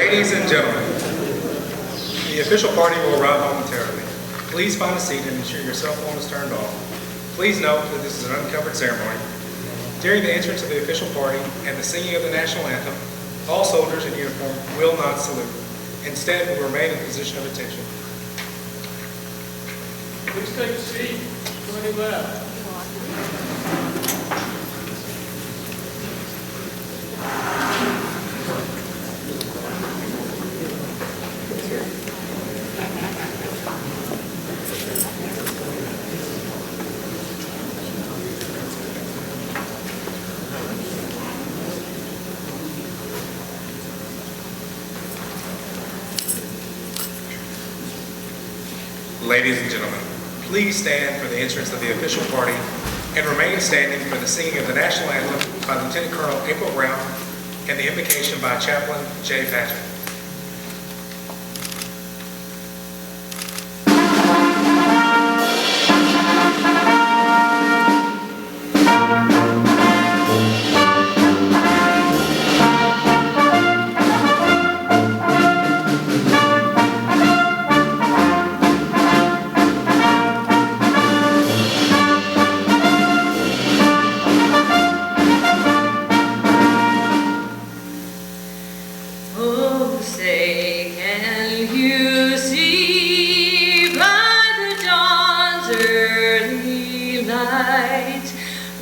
Ladies and gentlemen, the official party will arrive momentarily. Please find a seat and ensure your cell phone is turned off. Please note that this is an uncovered ceremony. During the entrance of the official party and the singing of the national anthem, all soldiers in uniform will not salute. Instead, will remain in a position of attention. Please take a seat. To any left. Ladies and gentlemen, please stand for the entrance of the official party and remain standing for the singing of the national anthem by Lieutenant Colonel April Brown and the invocation by Chaplain Jay Patrick.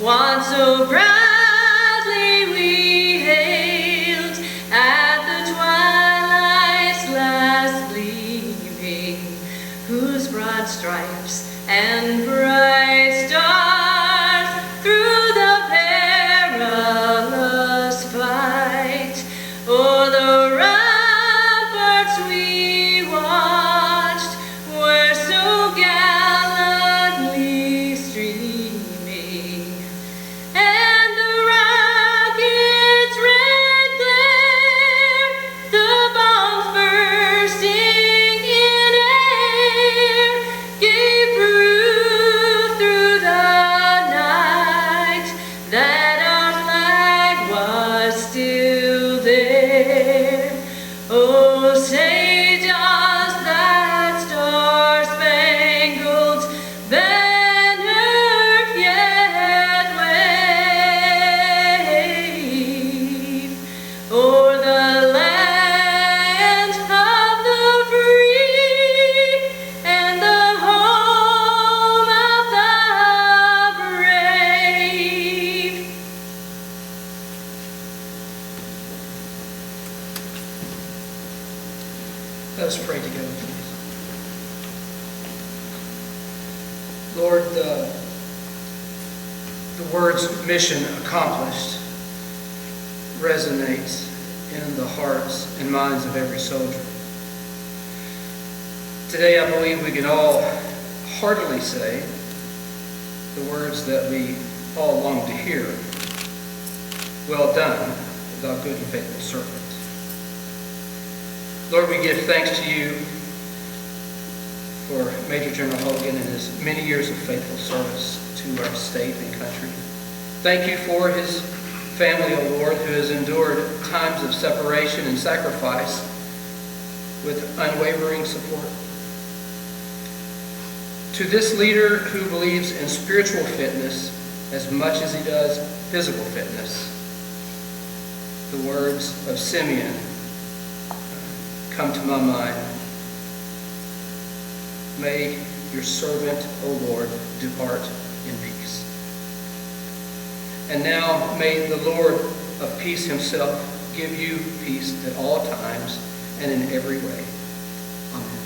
Once so proudly we hailed at the twilight's last gleaming, whose broad stripes and bright stars through the perilous fight o'er the ramparts we watched were so gallantly streaming. Oh, say does that star-spangled banner yet wave o'er the land of the free and the home of the brave? Let us pray together, please. Lord, the words mission accomplished resonates in the hearts and minds of every soldier. Today, I believe we can all heartily say the words that we all long to hear. Well done, thou good and faithful servant. Lord, we give thanks to you for Major General Hogan and his many years of faithful service to our state and country. Thank you for his family, O Lord, who has endured times of separation and sacrifice with unwavering support. To this leader who believes in spiritual fitness as much as he does physical fitness, the words of Simeon come to my mind. May your servant, O Lord, depart in peace. And now may the Lord of peace himself give you peace at all times and in every way. Amen.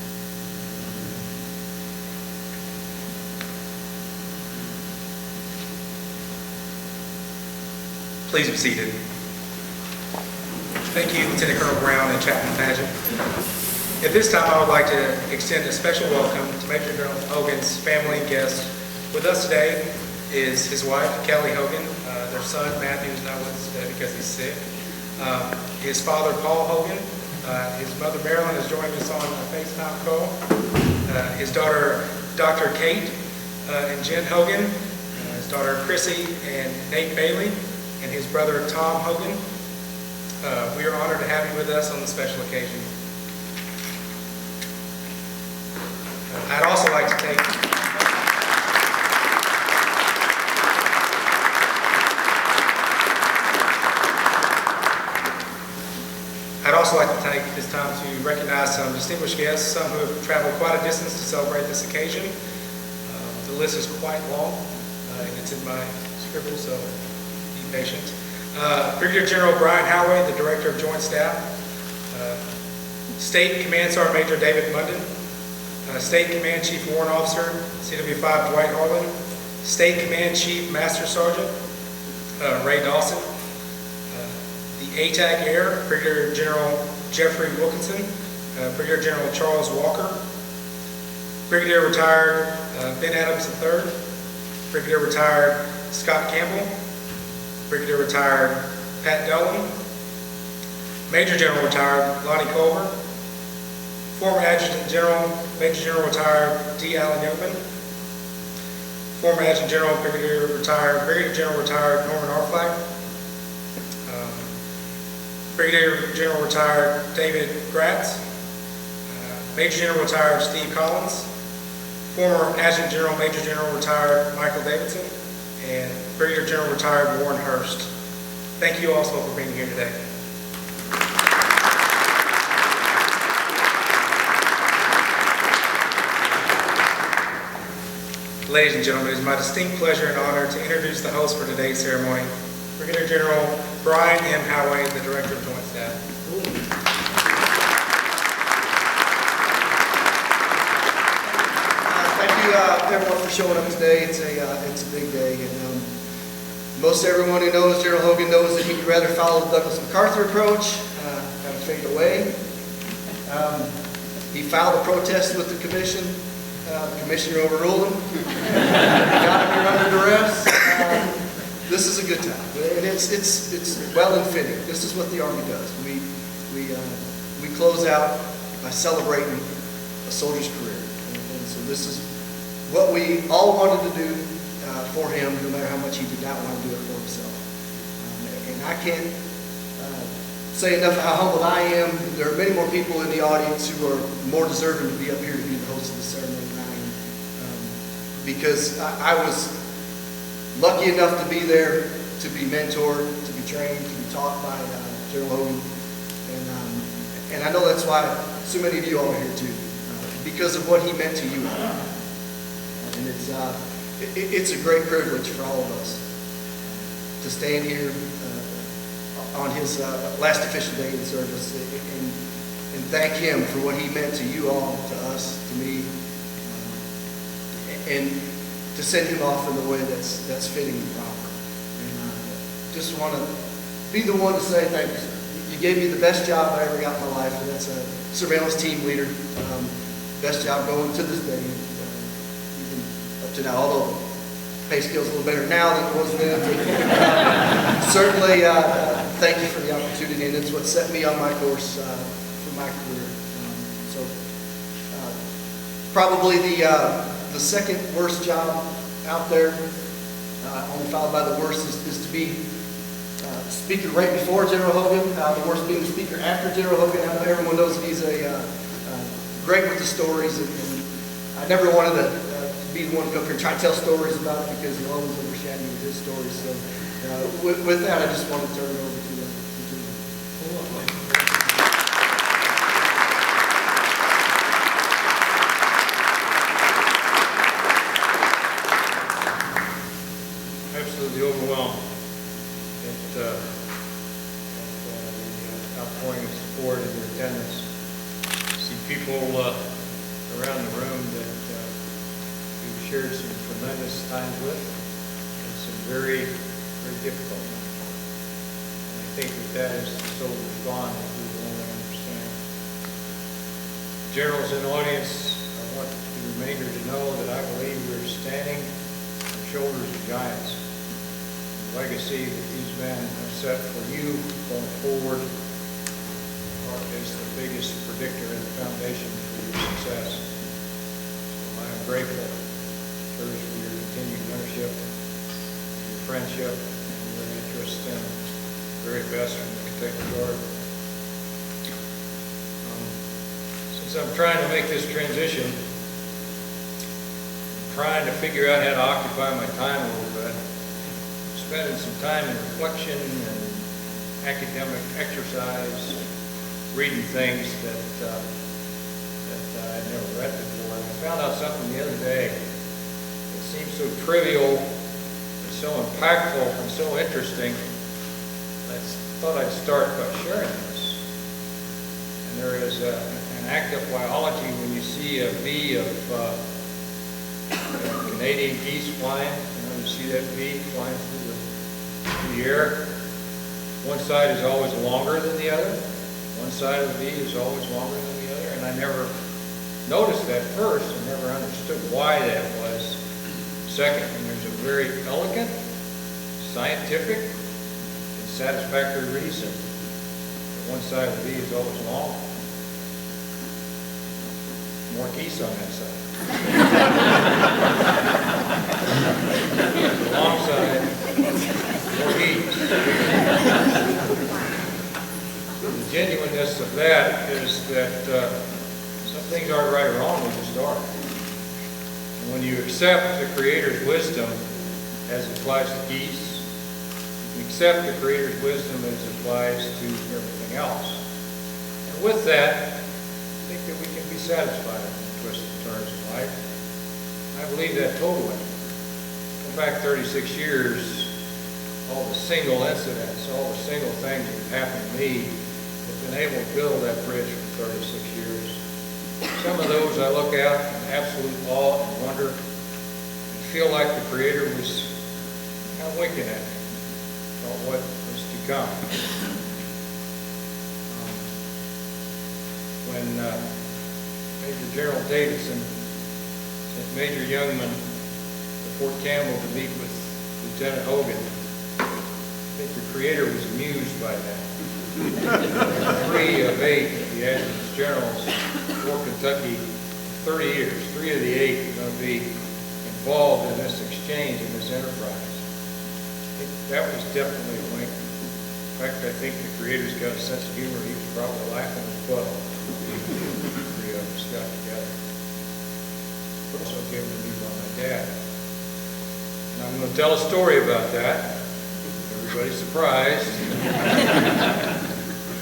Please be seated. Thank you, Lieutenant Colonel Brown and Chaplain Paget. At this time, I would like to extend a special welcome to Major General Hogan's family and guests. With us today is his wife, Kelly Hogan. Their son, Matthew, is not with us today because he's sick. His father, Paul Hogan. His mother, Marilyn, is joining us on a FaceTime call. His daughter, Dr. Kate and Jen Hogan. His daughter, Chrissy and Nate Bailey. And his brother, Tom Hogan. We are honored to have you with us on this special occasion. I'd also like to take this time to recognize some distinguished guests, some who have traveled quite a distance to celebrate this occasion. The list is quite long, and it's in my scribble, so be patient. Brigadier General Brian Howay, the Director of Joint Staff. State Command Sergeant Major David Munden. State Command Chief Warrant Officer, CW5 Dwight Harlan. State Command Chief Master Sergeant Ray Dawson. The ATAC Air, Brigadier General Jeffrey Wilkinson. Brigadier General Charles Walker. Brigadier Retired Ben Adams III. Brigadier Retired Scott Campbell. Brigadier Retired Pat Dolan. Major General Retired Lonnie Culver. Former Adjutant General, Major General Retired D. Allen Yeoman. Former Adjutant General, Brigadier General Retired Norman Arflack. Brigadier General Retired David Gratz. Major General Retired Steve Collins. Former Adjutant General, Major General Retired Michael Davidson. And Brigadier General Retired Warren Hurst. Thank you also for being here today. Ladies and gentlemen, it is my distinct pleasure and honor to introduce the host for today's ceremony, Brigadier General Brian M. Howay, the Director of Joint Staff. Thank you, everyone, for showing up today. It's a big day, and most everyone who knows General Hogan knows that he'd rather follow the Douglas MacArthur approach, kind of fade away. He filed a protest with the commission. The commissioner overruled him. Got him here under duress. This is a good time, and it's well and fitting. This is what the Army does. We close out by celebrating a soldier's career, and so this is what we all wanted to do for him, no matter how much he did not want to do it for himself. And I can't say enough how humbled I am. There are many more people in the audience who are more deserving to be up here to be the host of the ceremony than I am, because I was lucky enough to be there, to be mentored, to be trained, to be taught by General Hogan, and I know that's why so many of you all are here too, because of what he meant to you all. And it's a great privilege for all of us to stand here on his last official day in service and thank him for what he meant to you all, to us, to me, and to send him off in the way that's fitting and proper. And just want to be the one to say thank you, sir. You gave me the best job I ever got in my life, and that's a surveillance team leader. Best job going to this day, even up to now, although pay scale's a little better now than it was then. Certainly, thank you for the opportunity, and it's what set me on my course for my career. Probably the second worst job out there, only followed by the worst, is to be speaker right before General Hogan. The worst being the speaker after General Hogan. Everyone knows that he's great with the stories, and I never wanted to be the one to come here and try to tell stories about it, because he'll always overshadow you with his stories. So with that, I just want to turn it over to General. Absolutely overwhelmed at the outpouring of support and your attendance. See people around the room that you've shared some tremendous times with, and some very, very difficult times. And I think that is the soldier's bond that we will only understand. Generals in the audience, I want the remainder to know that I believe we're standing on the shoulders of giants. The legacy that these men have set for you going forward is the biggest predictor and the foundation for your success. So I am grateful, sirs, for your continued mentorship, your friendship, and your interest in very best from the Kentucky Guard. Since I'm trying to make this transition, I'm trying to figure out how to occupy my time a little bit, spending some time in reflection and academic exercise, reading things that I'd never read before. And I found out something the other day that seems so trivial and so impactful and so interesting. I thought I'd start by sharing this. And there is an act of biology when you see a V of Canadian geese flying. You see that V flying through the air. One side is always longer than the other. One side of the V is always longer than the other. And I never noticed that first and never understood why that was. Second, and there's a very elegant, scientific, and satisfactory reason that one side of the V is always long. More geese on that side. The long side, more geese. The genuineness of that is that some things aren't right or wrong, they just are. And when you accept the Creator's wisdom as it applies to geese, you can accept the Creator's wisdom as it applies to everything else. And with that, I think that we can be satisfied in the twists and turns of life. I believe that totally. Go back 36 years, all the single incidents, all the single things that have happened to me, have been able to build that bridge for 36 years. Some of those I look at in absolute awe and wonder and feel like the Creator was kind of winking at me about what was to come. When Major General Davidson sent Major Youngman to Fort Campbell to meet with Lieutenant Hogan, I think the Creator was amused by that. 3 of 8 of the Adjutant Generals for Kentucky, 30 years, 3 of the 8 are going to be involved in this exchange, in this enterprise. I think that was definitely a wink. In fact, I think the Creator's got a sense of humor. He was probably laughing his butt off. The 3 of us got together. Also gave him the news on my dad. And I'm going to tell a story about that. Everybody's surprised.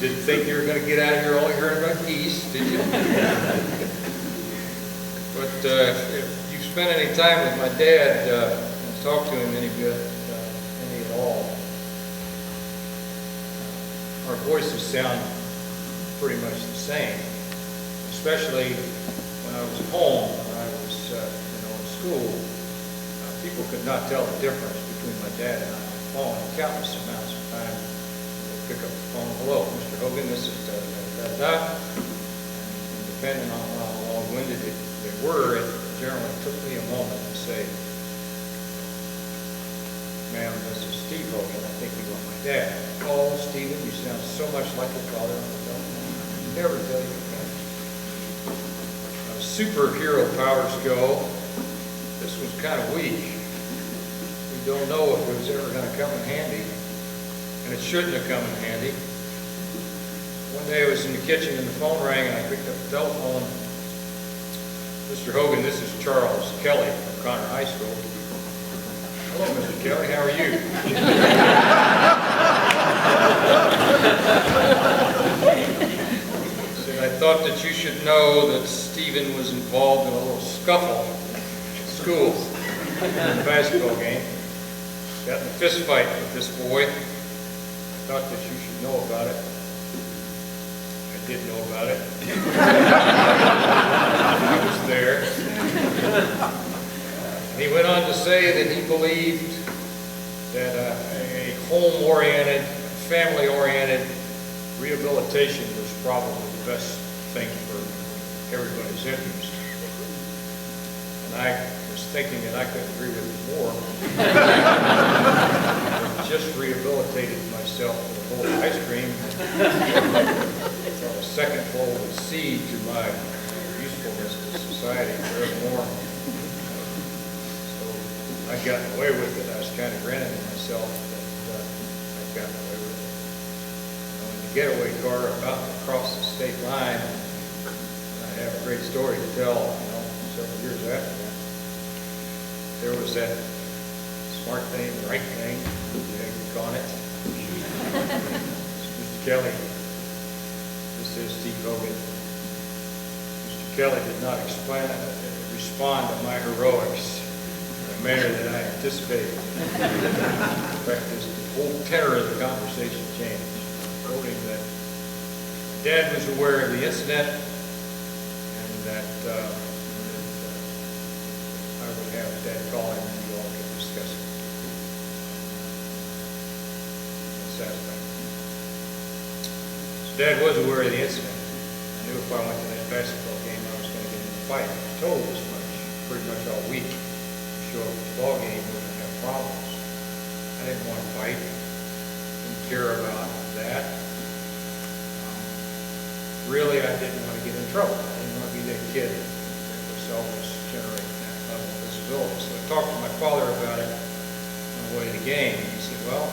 Didn't think you were going to get out of here only hearing about geese, did you? But if you've spent any time with my dad and talked to him any bit, any at all, our voices sound pretty much the same. Especially when I was at home, when I was in school, people could not tell the difference between my dad and I on the phone. Countless amounts of time, they'd pick up the phone. Hello, Mr. Hogan, this is da-da-da-da-da. And depending on how long-winded they were, it generally took me a moment to say, ma'am, this is Steve Hogan. I think you want my dad. Oh, Stephen, you sound so much like your father on the telephone. I can never tell you again. Superhero powers go, this was kind of weak. We don't know if it was ever going to come in handy, and it shouldn't have come in handy. One day I was in the kitchen and the phone rang and I picked up the telephone. Mr. Hogan, this is Charles Kelly from Conner High School. Hello, Mr. Kelly, how are you? I thought that you should know that Stephen was involved in a little scuffle at school in a basketball game. Got in a fist fight with this boy. I thought that you should know about it. I did know about it. I was there. And he went on to say that he believed that a home-oriented, family-oriented rehabilitation was probably the best thing for everybody's interest. And I was thinking that I couldn't agree with him more. I just rehabilitated myself with a bowl of ice cream. A second bowl of seed to my usefulness to society forevermore. So I'd gotten away with it. I was kind of grinning to myself that I'd gotten away with it. getaway car about to cross the state line. I have a great story to tell, several years after that. There was that smart thing, right thing, on it. Mr. Kelly, this is Steve Hogan. Mr. Kelly did not respond to my heroics in a manner that I anticipated. In fact, the whole tenor of the conversation changed. I told him that Dad was aware of the incident and that I would have Dad call him and you all could discuss it. Satisfied. So Dad was aware of the incident. I knew if I went to that basketball game, I was going to get in a fight. I was told as much, pretty much all week. Show up at the ball game, we're going to have problems. I didn't want to fight. Didn't care about that. Really, I didn't want to get in trouble. I didn't want to be that kid that was always generating that level of visibility. So I talked to my father about it on the way to the game. He said, well,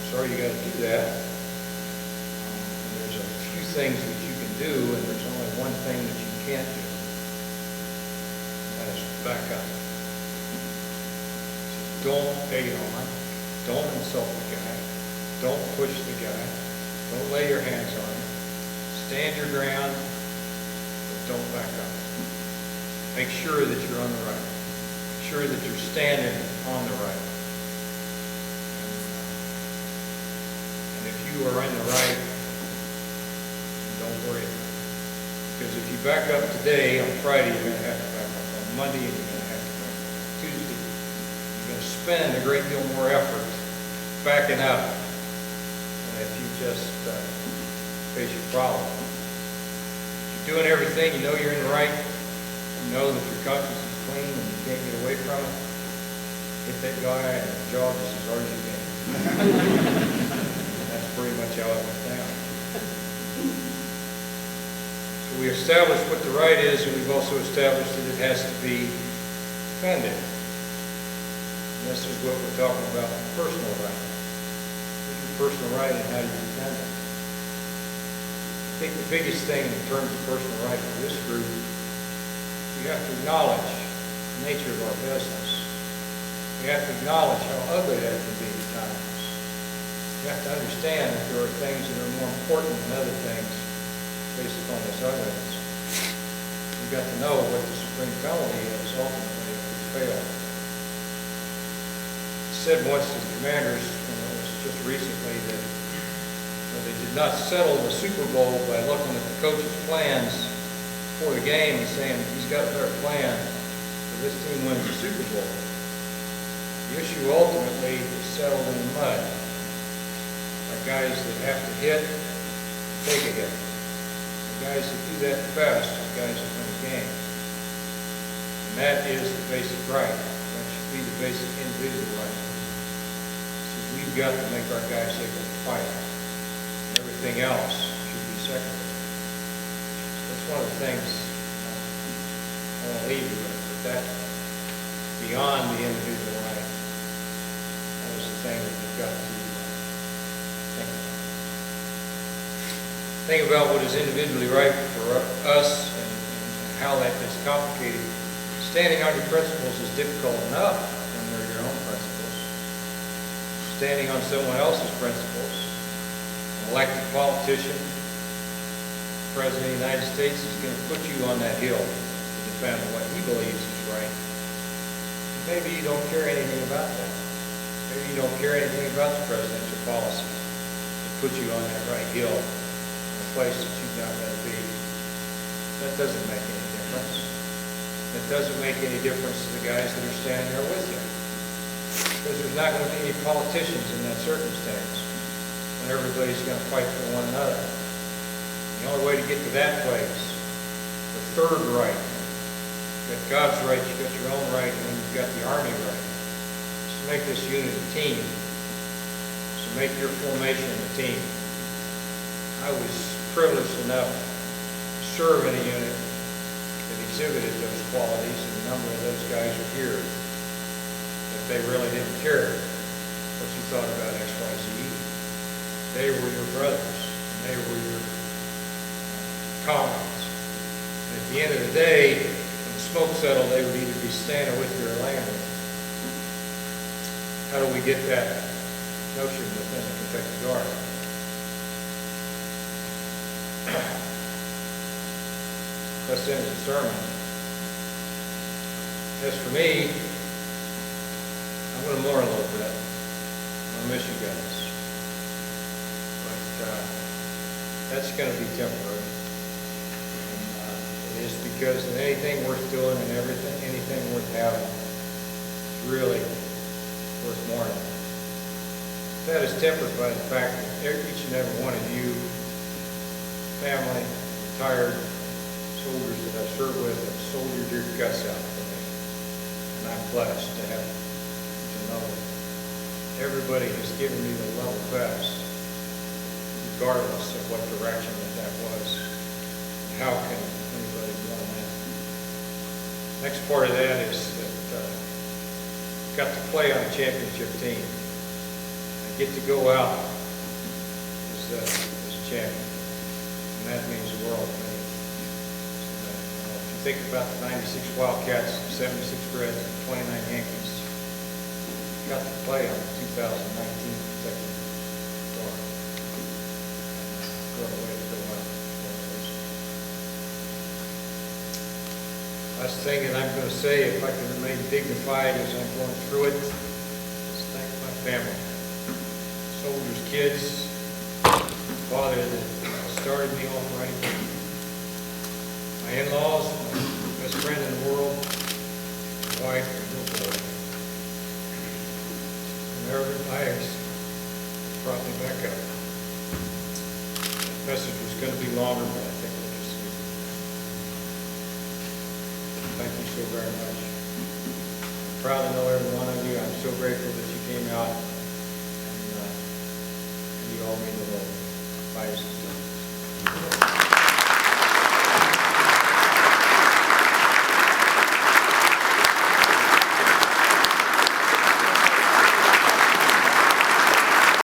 sorry you got to do that. And there's a few things that you can do, and there's only one thing that you can't do. And that is back up. So don't egg on. Don't insult the guy. Don't push the guy. Don't lay your hands on him. Stand your ground, but don't back up. Make sure that you're on the right. Make sure that you're standing on the right. If you are in the right, don't worry about it. Because if you back up today, on Friday, you're going to have to back up. On Monday, you're going to have to back up. On Tuesday, you're going to spend a great deal more effort backing up than if you just face your problem. If you're doing everything, you know you're in the right, you know that your conscience is clean and you can't get away from it, hit that guy and jaw just as hard as you can. Pretty much how it went down. So we established what the right is, and we've also established that it has to be defended. And this is what we're talking about, personal right. What's your personal right and how do you defend it? I think the biggest thing in terms of personal right for this group, we have to acknowledge the nature of our business. We have to acknowledge how ugly that can be at times. You have to understand that there are things that are more important than other things based upon this ugliness. You've got to know what the supreme penalty is ultimately if we fail. I said once to the commanders, it was just recently, that they did not settle the Super Bowl by looking at the coach's plans before the game and saying he's got a better plan, so this team wins the Super Bowl. The issue ultimately is settled in the mud. Guys that have to hit, take a hit. The guys that do that the best are guys that win the games. And that is the basic right. That should be the basic individual right. So we've got to make our guys able to fight. And everything else should be secondary. That's one of the things I want to leave you with. But that, beyond the individual right, that is the thing that we've got to think about what is individually right for us and how that is complicated. Standing on your principles is difficult enough when they're your own principles. Standing on someone else's principles, an elected politician, President of the United States is going to put you on that hill to defend what he believes is right. Maybe you don't care anything about that. Maybe you don't care anything about the presidential policy that put you on that right hill. Place that you've not going to be. That doesn't make any difference. It doesn't make any difference to the guys that are standing there with you. Because there's not going to be any politicians in that circumstance when everybody's going to fight for one another. The only way to get to that place, the third right, you've got God's right, you've got your own right, and then you've got the Army right. Is to make this unit a team. So make your formation a team. I was privileged enough to serve in a unit that exhibited those qualities, and a number of those guys are here. But they really didn't care what you thought about XYZ. They were your brothers, and they were your comrades. And at the end of the day, when the smoke settled, they would either be standing with you or laying with you. How do we get that notion within the Kentucky Guard? Let's end the sermon. As for me, I'm going to mourn a little bit. I'm going to miss you guys. But that's going to be temporary. And, it is because anything worth doing and anything worth having is really worth mourning. That is tempered by the fact that each and every one of you, family, retired soldiers that I served with, have soldiered your guts out for me. And I'm blessed to have to know everybody has given me the level best, regardless of what direction that was. And how can anybody want that? Next part of that is that got to play on a championship team. I get to go out as a champion, and that means the world to me. So, if you think about the 96 Wildcats, 76 Reds, and 29 Yankees, got to play on the 2019 Kentucky Guard. What a way to go out. Last thing that I'm going to say, if I can remain dignified as I'm going through it, is thank my family. Soldiers' kids, father that started me off right, my in-laws, my best friend in the world, my wife, and little boy. American flags brought me back up. The message was going to be longer, but I think we'll just leave it. Thank you so very much. I'm proud to know every one of you. I'm so grateful that you came out, and you all mean the world. Bye.